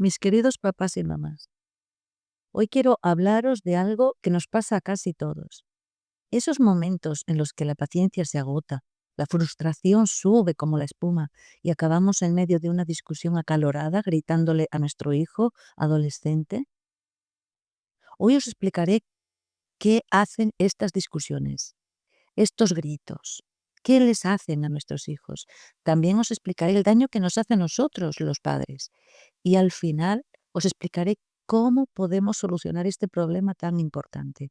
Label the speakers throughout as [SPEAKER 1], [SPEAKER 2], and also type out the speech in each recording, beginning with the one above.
[SPEAKER 1] Mis queridos papás y mamás, hoy quiero hablaros de algo que nos pasa a casi todos. Esos momentos en los que la paciencia se agota, la frustración sube como la espuma y acabamos en medio de una discusión acalorada gritándole a nuestro hijo adolescente. Hoy os explicaré qué hacen estas discusiones, estos gritos. ¿Qué les hacen a nuestros hijos? También os explicaré el daño que nos hace a nosotros, los padres. Y al final os explicaré cómo podemos solucionar este problema tan importante.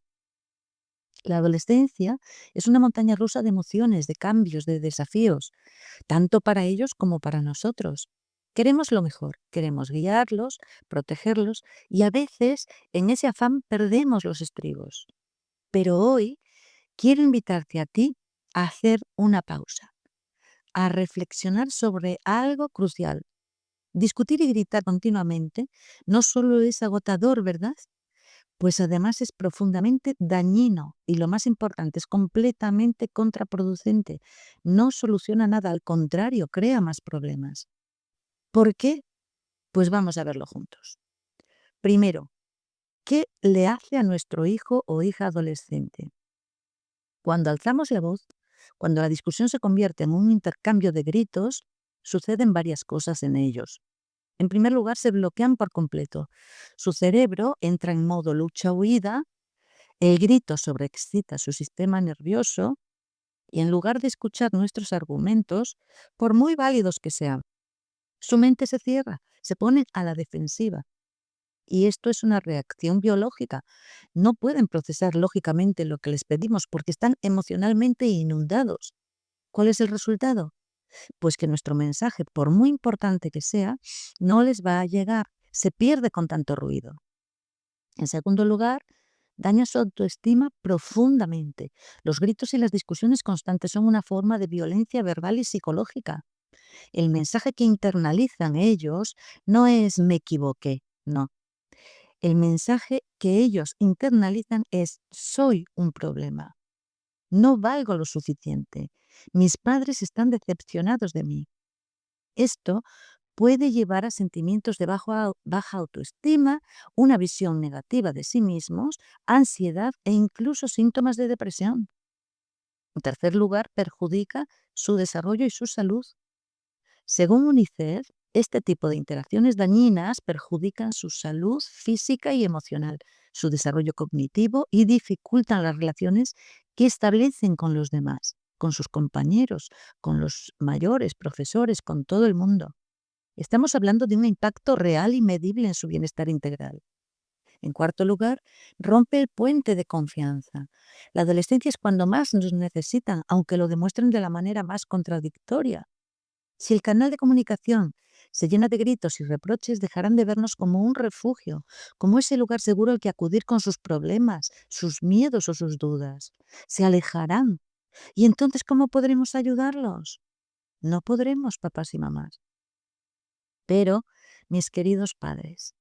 [SPEAKER 1] La adolescencia es una montaña rusa de emociones, de cambios, de desafíos, tanto para ellos como para nosotros. Queremos lo mejor, queremos guiarlos, protegerlos y a veces en ese afán perdemos los estribos. Pero hoy quiero invitarte a ti a hacer una pausa, a reflexionar sobre algo crucial. Discutir y gritar continuamente no solo es agotador, ¿verdad? Pues además es profundamente dañino y lo más importante, es completamente contraproducente. No soluciona nada, al contrario, crea más problemas. ¿Por qué? Pues vamos a verlo juntos. Primero, ¿qué le hace a nuestro hijo o hija adolescente? Cuando alzamos la voz, cuando la discusión se convierte en un intercambio de gritos, suceden varias cosas en ellos. En primer lugar, se bloquean por completo. Su cerebro entra en modo lucha-huida, el grito sobreexcita su sistema nervioso y en lugar de escuchar nuestros argumentos, por muy válidos que sean, su mente se cierra, se pone a la defensiva. Y esto es una reacción biológica. No pueden procesar lógicamente lo que les pedimos porque están emocionalmente inundados. ¿Cuál es el resultado? Pues que nuestro mensaje, por muy importante que sea, no les va a llegar, se pierde con tanto ruido. En segundo lugar, daña su autoestima profundamente. Los gritos y las discusiones constantes son una forma de violencia verbal y psicológica. El mensaje que internalizan ellos no es me equivoqué, no. El mensaje que ellos internalizan es soy un problema, no valgo lo suficiente, mis padres están decepcionados de mí. Esto puede llevar a sentimientos de baja autoestima, una visión negativa de sí mismos, ansiedad e incluso síntomas de depresión. En tercer lugar, perjudica su desarrollo y su salud. Según UNICEF, este tipo de interacciones dañinas perjudican su salud física y emocional, su desarrollo cognitivo y dificultan las relaciones que establecen con los demás, con sus compañeros, con los mayores, profesores, con todo el mundo. Estamos hablando de un impacto real y medible en su bienestar integral. En cuarto lugar, rompe el puente de confianza. La adolescencia es cuando más nos necesitan, aunque lo demuestren de la manera más contradictoria. Si el canal de comunicación se llena de gritos y reproches, dejarán de vernos como un refugio, como ese lugar seguro al que acudir con sus problemas, sus miedos o sus dudas. Se alejarán. ¿Y entonces cómo podremos ayudarlos? No podremos, papás y mamás. Pero, mis queridos padres,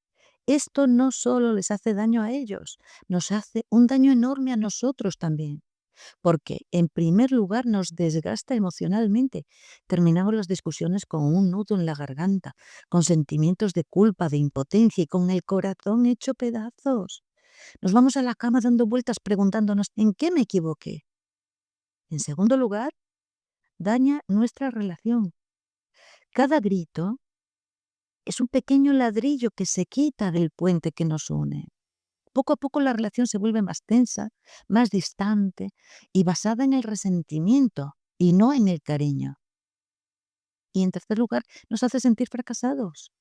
[SPEAKER 1] esto no solo les hace daño a ellos, nos hace un daño enorme a nosotros también, porque en primer lugar nos desgasta emocionalmente. Terminamos las discusiones con un nudo en la garganta, con sentimientos de culpa, de impotencia y con el corazón hecho pedazos. Nos vamos a la cama dando vueltas preguntándonos ¿en qué me equivoqué? En segundo lugar, daña nuestra relación. Cada grito es un pequeño ladrillo que se quita del puente que nos une. Poco a poco la relación se vuelve más tensa, más distante y basada en el resentimiento y no en el cariño. Y en tercer lugar, nos hace sentir fracasados,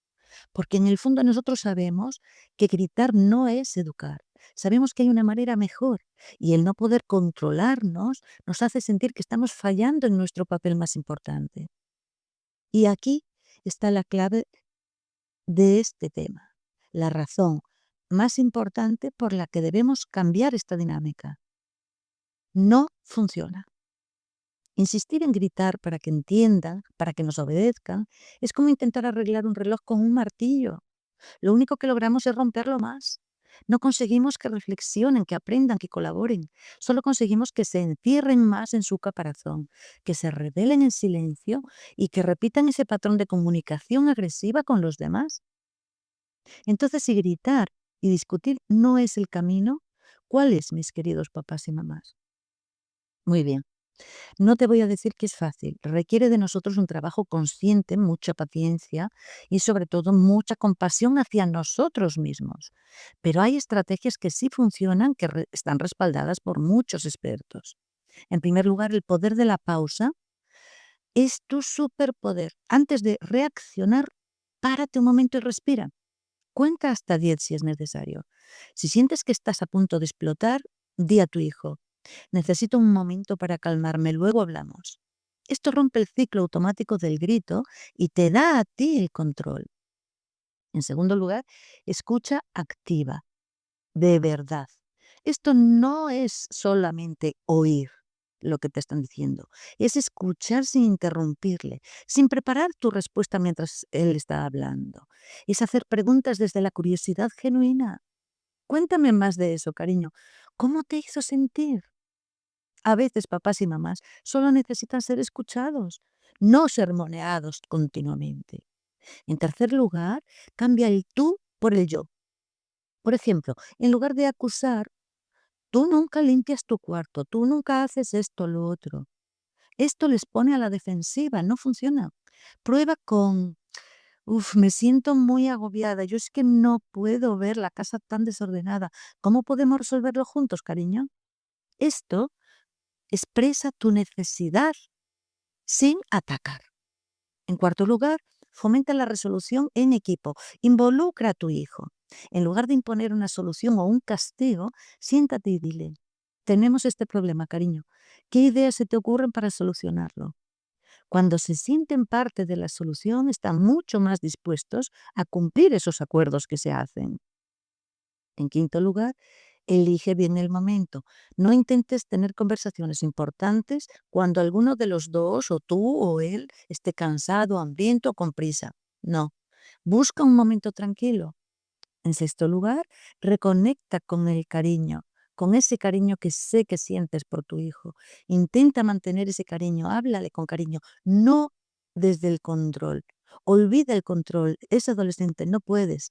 [SPEAKER 1] porque en el fondo nosotros sabemos que gritar no es educar. Sabemos que hay una manera mejor y el no poder controlarnos nos hace sentir que estamos fallando en nuestro papel más importante. Y aquí está la clave de este tema, la razón más importante por la que debemos cambiar esta dinámica. No funciona. Insistir en gritar para que entiendan, para que nos obedezcan, es como intentar arreglar un reloj con un martillo. Lo único que logramos es romperlo más. No conseguimos que reflexionen, que aprendan, que colaboren. Solo conseguimos que se encierren más en su caparazón, que se rebelen en silencio y que repitan ese patrón de comunicación agresiva con los demás. Entonces, si gritar y discutir no es el camino, ¿cuál es, mis queridos papás y mamás? Muy bien. No te voy a decir que es fácil, requiere de nosotros un trabajo consciente, mucha paciencia y sobre todo mucha compasión hacia nosotros mismos. Pero hay estrategias que sí funcionan, que están respaldadas por muchos expertos. En primer lugar, el poder de la pausa es tu superpoder. Antes de reaccionar, párate un momento y respira. Cuenta hasta 10 si es necesario. Si sientes que estás a punto de explotar, di a tu hijo: necesito un momento para calmarme, luego hablamos. Esto rompe el ciclo automático del grito y te da a ti el control. En segundo lugar, escucha activa, de verdad. Esto no es solamente oír lo que te están diciendo, es escuchar sin interrumpirle, sin preparar tu respuesta mientras él está hablando. Es hacer preguntas desde la curiosidad genuina. Cuéntame más de eso, cariño. ¿Cómo te hizo sentir? A veces papás y mamás solo necesitan ser escuchados, no sermoneados continuamente. En tercer lugar, cambia el tú por el yo. Por ejemplo, en lugar de acusar, tú nunca limpias tu cuarto, tú nunca haces esto o lo otro. Esto les pone a la defensiva, no funciona. Prueba con: uf, me siento muy agobiada, yo es que no puedo ver la casa tan desordenada. ¿Cómo podemos resolverlo juntos, cariño? Esto expresa tu necesidad sin atacar. En cuarto lugar, fomenta la resolución en equipo. Involucra a tu hijo. En lugar de imponer una solución o un castigo, siéntate y dile: tenemos este problema, cariño. ¿Qué ideas se te ocurren para solucionarlo? Cuando se sienten parte de la solución, están mucho más dispuestos a cumplir esos acuerdos que se hacen. En quinto lugar, elige bien el momento. No intentes tener conversaciones importantes cuando alguno de los dos, o tú o él, esté cansado, hambriento o con prisa. No, busca un momento tranquilo. En sexto lugar, reconecta con el cariño, con ese cariño que sé que sientes por tu hijo. Intenta mantener ese cariño, háblale con cariño, no desde el control. Olvida el control, es adolescente, no puedes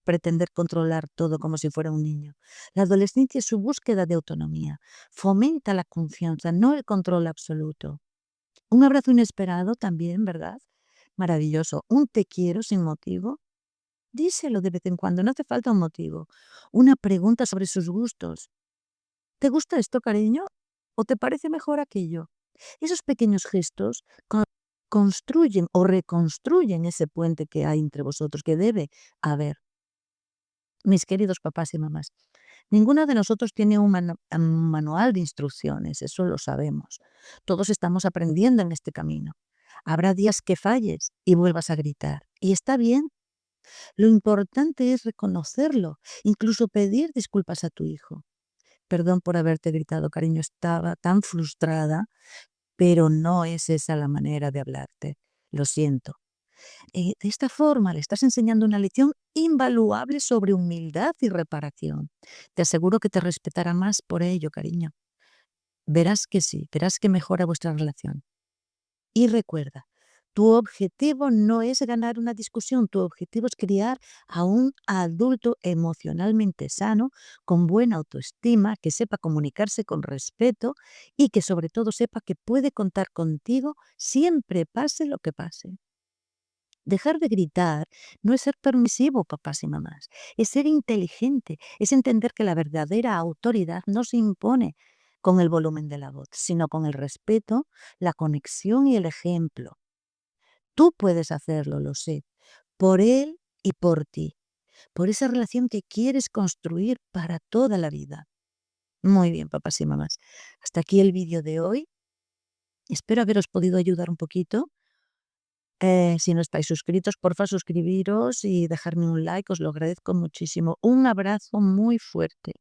[SPEAKER 1] pretender controlar todo como si fuera un niño. La adolescencia es su búsqueda de autonomía. Fomenta la confianza, no el control absoluto. Un abrazo inesperado también, ¿verdad? Maravilloso. Un te quiero sin motivo. Díselo de vez en cuando, no hace falta un motivo. Una pregunta sobre sus gustos. ¿Te gusta esto, cariño? ¿O te parece mejor aquello? Esos pequeños gestos construyen o reconstruyen ese puente que hay entre vosotros, que debe haber. Mis queridos papás y mamás, ninguno de nosotros tiene un manual de instrucciones, eso lo sabemos. Todos estamos aprendiendo en este camino. Habrá días que falles y vuelvas a gritar. Y está bien. Lo importante es reconocerlo, incluso pedir disculpas a tu hijo. Perdón por haberte gritado, cariño, estaba tan frustrada, pero no es esa la manera de hablarte. Lo siento. De esta forma le estás enseñando una lección invaluable sobre humildad y reparación. Te aseguro que te respetará más por ello, cariño. Verás que sí, verás que mejora vuestra relación. Y recuerda, tu objetivo no es ganar una discusión, tu objetivo es criar a un adulto emocionalmente sano, con buena autoestima, que sepa comunicarse con respeto y que sobre todo sepa que puede contar contigo siempre pase lo que pase. Dejar de gritar no es ser permisivo, papás y mamás, es ser inteligente, es entender que la verdadera autoridad no se impone con el volumen de la voz, sino con el respeto, la conexión y el ejemplo. Tú puedes hacerlo, lo sé, por él y por ti, por esa relación que quieres construir para toda la vida. Muy bien, papás y mamás. Hasta aquí el vídeo de hoy. Espero haberos podido ayudar un poquito. Si no estáis suscritos, porfa, suscribiros y dejarme un like, os lo agradezco muchísimo. Un abrazo muy fuerte.